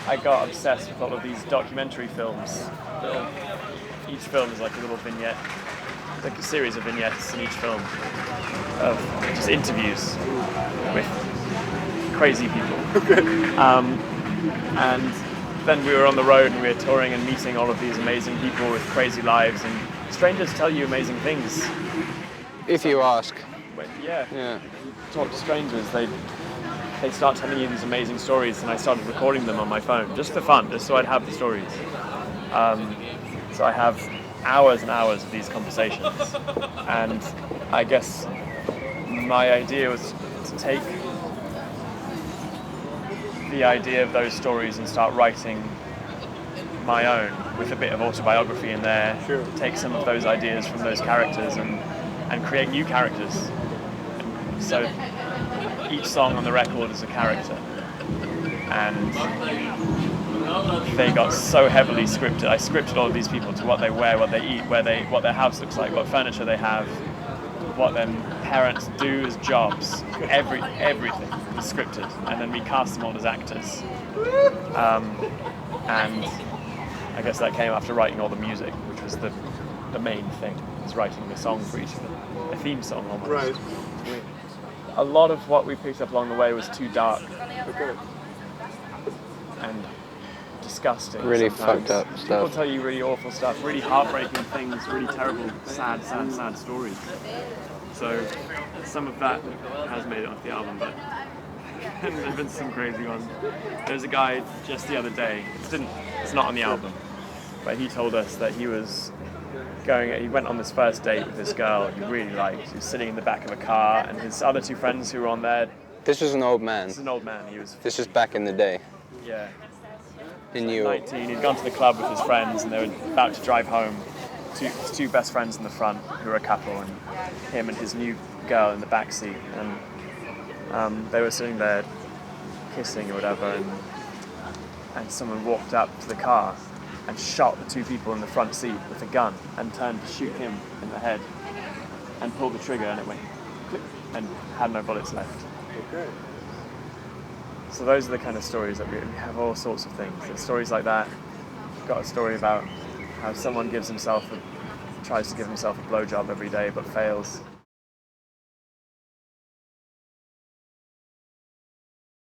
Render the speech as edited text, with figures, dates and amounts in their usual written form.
I got obsessed with all of these documentary films. Each film is like a little vignette, like a series of vignettes in each film of just interviews with crazy people. And then we were on the road and we were touring and meeting all of these amazing people with crazy lives, and strangers tell you amazing things. If you ask. But yeah. Talk to strangers, they start telling you these amazing stories, and I started recording them on my phone just for fun, just so I'd have the stories. So I have hours and hours of these conversations, and I guess my idea was to take the idea of those stories and start writing my own with a bit of autobiography in there. Sure. Take some of those ideas from those characters and create new characters. So each song on the record is a character, and they got so heavily scripted. I scripted all of these people to what they wear, what they eat, what their house looks like, what furniture they have, what their parents do as jobs. Everything was scripted, and then we cast them all as actors. And I guess that came after writing all the music, which was the main thing. Was writing the song for each of them, a theme song almost. Right. A lot of what we picked up along the way was too dark. Okay. And disgusting. Really sometimes. fucked up People stuff. tell you really awful stuff, really heartbreaking things, really terrible, sad stories. So some of that has made it off the album, but and there've been some crazy ones. There's a guy just the other day. It's not on the album, but he told us that he went on this first date with this girl he really liked. He was sitting in the back of a car, and his other two friends who were on there. This was an old man. This is an old man. This was back in the day. Yeah. In New York. 19. He'd gone to the club with his friends, and they were about to drive home. His two best friends in the front, who were a couple, and him and his new girl in the back seat. And they were sitting there kissing or whatever, and someone walked up to the car and shot the two people in the front seat with a gun and turned to shoot him in the head and pulled the trigger, and it went click and had no bullets left. Okay. So those are the kind of stories that we have, all sorts of things. There's stories like that. We've got a story about how someone tries to give himself a blowjob every day but fails.